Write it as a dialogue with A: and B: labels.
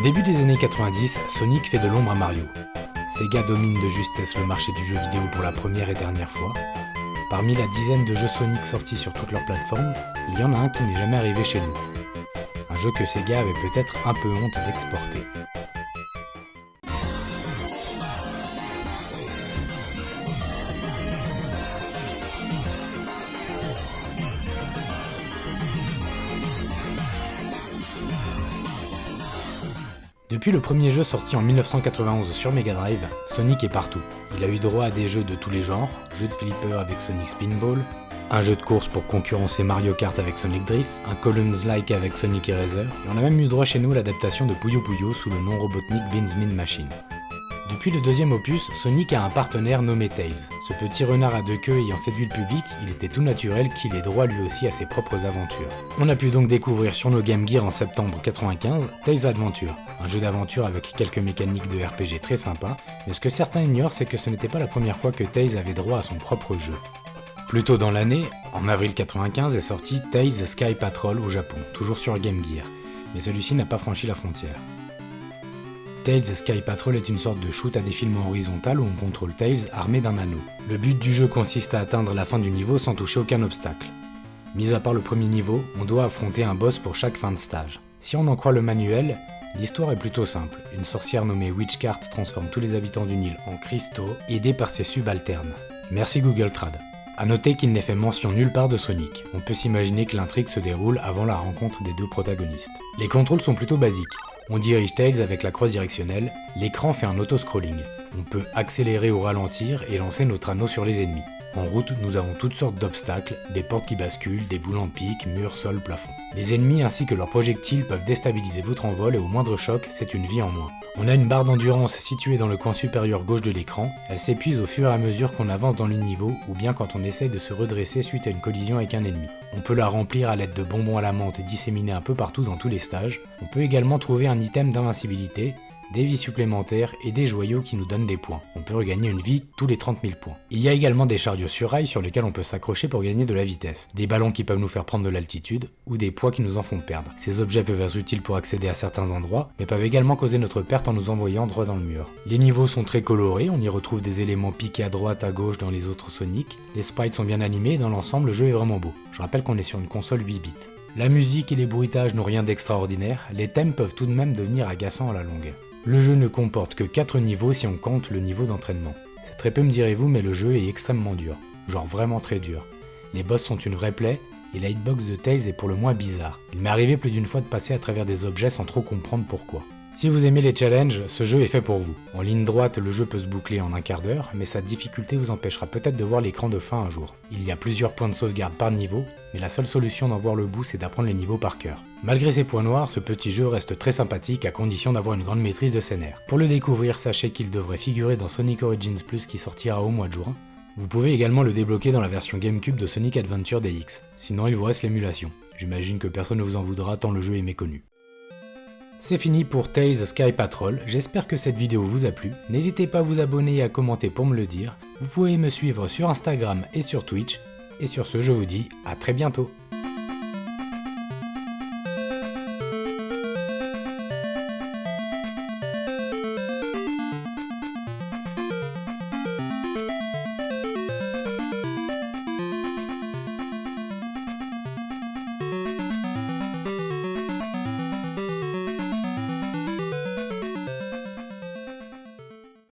A: Au début des années 90, Sonic fait de l'ombre à Mario. Sega domine de justesse le marché du jeu vidéo pour la première et dernière fois. Parmi la dizaine de jeux Sonic sortis sur toutes leurs plateformes, il y en a un qui n'est jamais arrivé chez nous. Un jeu que Sega avait peut-être un peu honte d'exporter. Depuis le premier jeu sorti en 1991 sur Mega Drive, Sonic est partout. Il a eu droit à des jeux de tous les genres, jeux de flipper avec Sonic Spinball, un jeu de course pour concurrencer Mario Kart avec Sonic Drift, un Columns-like avec Sonic Eraser, et on a même eu droit chez nous à l'adaptation de Puyo Puyo sous le nom Robotnik Beans Mean Machine. Depuis le deuxième opus, Sonic a un partenaire nommé Tails. Ce petit renard à deux queues ayant séduit le public, il était tout naturel qu'il ait droit lui aussi à ses propres aventures. On a pu donc découvrir sur nos Game Gear en septembre 95 Tails Adventure, un jeu d'aventure avec quelques mécaniques de RPG très sympa, mais ce que certains ignorent c'est que ce n'était pas la première fois que Tails avait droit à son propre jeu. Plus tôt dans l'année, en avril 95 est sorti Tails Sky Patrol au Japon, toujours sur Game Gear, mais celui-ci n'a pas franchi la frontière. Tails Sky Patrol est une sorte de shoot à défilement horizontal où on contrôle Tails armé d'un anneau. Le but du jeu consiste à atteindre la fin du niveau sans toucher aucun obstacle. Mis à part le premier niveau, on doit affronter un boss pour chaque fin de stage. Si on en croit le manuel, l'histoire est plutôt simple. Une sorcière nommée Witchcart transforme tous les habitants d'une île en cristaux, aidés par ses subalternes. Merci Google Trad. A noter qu'il n'est fait mention nulle part de Sonic. On peut s'imaginer que l'intrigue se déroule avant la rencontre des deux protagonistes. Les contrôles sont plutôt basiques. On dirige Tails avec la croix directionnelle, l'écran fait un auto-scrolling. On peut accélérer ou ralentir et lancer notre anneau sur les ennemis. En route, nous avons toutes sortes d'obstacles, des portes qui basculent, des boules en pic, murs, sol, plafond. Les ennemis ainsi que leurs projectiles peuvent déstabiliser votre envol et au moindre choc, c'est une vie en moins. On a une barre d'endurance située dans le coin supérieur gauche de l'écran, elle s'épuise au fur et à mesure qu'on avance dans le niveau ou bien quand on essaye de se redresser suite à une collision avec un ennemi. On peut la remplir à l'aide de bonbons à la menthe disséminés un peu partout dans tous les stages. On peut également trouver un item d'invincibilité, des vies supplémentaires et des joyaux qui nous donnent des points. On peut regagner une vie tous les 30 000 points. Il y a également des chariots sur rail sur lesquels on peut s'accrocher pour gagner de la vitesse, des ballons qui peuvent nous faire prendre de l'altitude, ou des poids qui nous en font perdre. Ces objets peuvent être utiles pour accéder à certains endroits, mais peuvent également causer notre perte en nous envoyant droit dans le mur. Les niveaux sont très colorés, on y retrouve des éléments piqués à droite, à gauche dans les autres Sonic, les sprites sont bien animés et dans l'ensemble le jeu est vraiment beau. Je rappelle qu'on est sur une console 8 bits. La musique et les bruitages n'ont rien d'extraordinaire, les thèmes peuvent tout de même devenir agaçants à la longue. Le jeu ne comporte que 4 niveaux si on compte le niveau d'entraînement. C'est très peu me direz-vous, mais le jeu est extrêmement dur. Genre vraiment très dur. Les boss sont une vraie plaie, et la hitbox de Tails est pour le moins bizarre. Il m'est arrivé plus d'une fois de passer à travers des objets sans trop comprendre pourquoi. Si vous aimez les challenges, ce jeu est fait pour vous. En ligne droite, le jeu peut se boucler en un quart d'heure, mais sa difficulté vous empêchera peut-être de voir l'écran de fin un jour. Il y a plusieurs points de sauvegarde par niveau, mais la seule solution d'en voir le bout, c'est d'apprendre les niveaux par cœur. Malgré ses points noirs, ce petit jeu reste très sympathique à condition d'avoir une grande maîtrise de ses nerfs. Pour le découvrir, sachez qu'il devrait figurer dans Sonic Origins Plus qui sortira au mois de juin. Vous pouvez également le débloquer dans la version GameCube de Sonic Adventure DX, sinon il vous reste l'émulation. J'imagine que personne ne vous en voudra tant le jeu est méconnu. C'est fini pour Tails Sky Patrol, j'espère que cette vidéo vous a plu, n'hésitez pas à vous abonner et à commenter pour me le dire, vous pouvez me suivre sur Instagram et sur Twitch, et sur ce je vous dis à très bientôt.